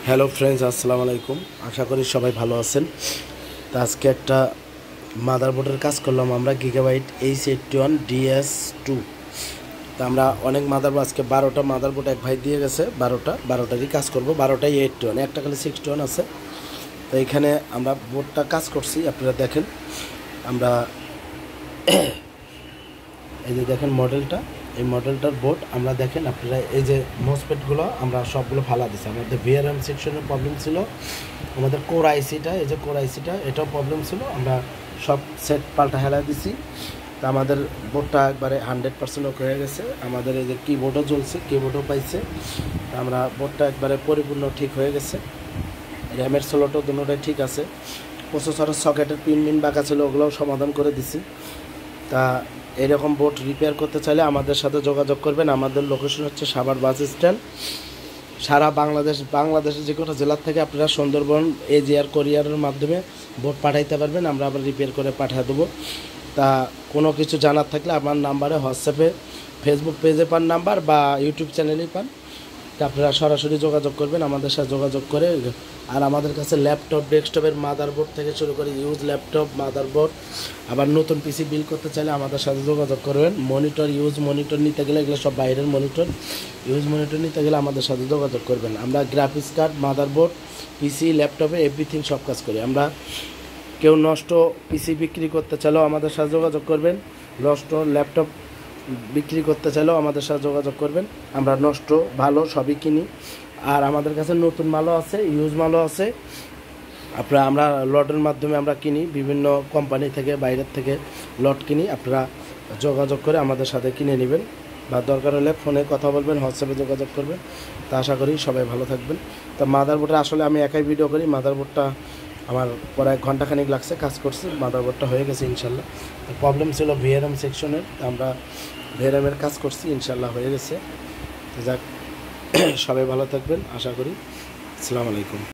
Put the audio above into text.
Hello friends, আসসালামু আলাইকুম। আশা করি সবাই ভালো আছেন। তো আজকে একটা মাদারবোর্ডের কাজ করলাম আমরা, গিগাবাইট H81DS2। তো আমরা অনেক মাদারবোর্ড, আজকে 12টা মাদারবোর্ড এক ভাই দিয়ে গেছে, 12টারই কাজ করব। 12টাই 81, একটা খালি 61 আছে। তো এখানে আমরা বোর্ডটা কাজ করছি, আপনারা দেখেন। আমরা এই যে দেখেন মডেলটা, এই মডেলটার বোর্ড আমরা দেখেন আপনারা। এই যে মোসপেটগুলো আমরা সবগুলো ফালা দিচ্ছি। আমাদের ভিআরএম সেকশনের প্রবলেম ছিল, আমাদের কোর আইসিটা, এই যে কোর আইসিটা, এটাও প্রবলেম ছিল। আমরা সব সেট পাল্টা হেলা দিছি। তা আমাদের বোর্ডটা একবারে 100% হয়ে গেছে। আমাদের এই যে কিবোর্ডও জ্বলছে, কিবোর্ডও পাইছে। তা আমরা বোর্ডটা একবারে পরিপূর্ণ ঠিক হয়ে গেছে। র্যামের স্লটও দুটোটাই ঠিক আছে। প্রসেসরের সকেটের পিন বাঁকা ছিল, ওগুলোও সমাধান করে দিছি। তা এরকম বোর্ড রিপেয়ার করতে চাইলে আমাদের সাথে যোগাযোগ করবেন। আমাদের লোকেশন হচ্ছে সাভার বাস স্ট্যান্ড। সারা বাংলাদেশের যে কোনো জেলার থেকে আপনারা সুন্দরবন এজিআর কোরিয়ারের মাধ্যমে বোর্ড পাঠাইতে পারবেন। আমরা আবার রিপেয়ার করে পাঠিয়ে দেবো। তা কোনো কিছু জানার থাকলে আমার নাম্বারে হোয়াটসঅ্যাপে, ফেসবুক পেজে পান নাম্বার, বা ইউটিউব চ্যানেলেই পান। তা আপনারা সরাসরি যোগাযোগ করবেন আমাদের সাথে, যোগাযোগ করে। আর আমাদের কাছে ল্যাপটপ, ডেস্কটপের মাদারবোর্ড থেকে শুরু করে ইউজ ল্যাপটপ, মাদারবোর্ড, আবার নতুন পিসি বিল করতে চাইলে আমাদের সাথে যোগাযোগ করবেন। মনিটর, ইউজ মনিটর নিতে গেলে, এগুলো সব বাইরের মনিটর, ইউজ মনিটর নিতে গেলে আমাদের সাথে যোগাযোগ করবেন। আমরা গ্রাফিক্স কার্ড, মাদারবোর্ড, পিসি, ল্যাপটপে এভরিথিং সব কাজ করি আমরা। কেউ নষ্ট পিসি বিক্রি করতে চাইলেও আমাদের সাথে যোগাযোগ করবেন। নষ্ট ল্যাপটপ বিক্রি করতে চাইলেও আমাদের সাথে যোগাযোগ করবেন। আমরা নষ্ট ভালো সবই কিনি। আর আমাদের কাছে নতুন মালও আছে, ইউজ মালও আছে। আমরা লটের মাধ্যমে আমরা কিনি, বিভিন্ন কোম্পানি থেকে, বাইরের থেকে লট কিনি। আপনারা যোগাযোগ করে আমাদের সাথে কিনে নেবেন, বা দরকার হলে ফোনে কথা বলবেন, হোয়াটসঅ্যাপে যোগাযোগ করবেন। তা আশা করি সবাই ভালো থাকবেন। তা মাদারবোর্ডে আসলে আমি একাই ভিডিও করি। মাদারবোর্ডটা আমার প্রায় ঘন্টাখানিক লাগছে, কাজ করছি। মাদারবোর্ডটা হয়ে গেছে ইনশাল্লাহ। প্রবলেম ছিল ভিআরএম সেকশনের, আমরা ভিআরএমের কাজ করছি, ইনশাল্লাহ হয়ে গেছে। যাক, সবাই ভালো থাকবেন আশা করি। আসসালামু আলাইকুম।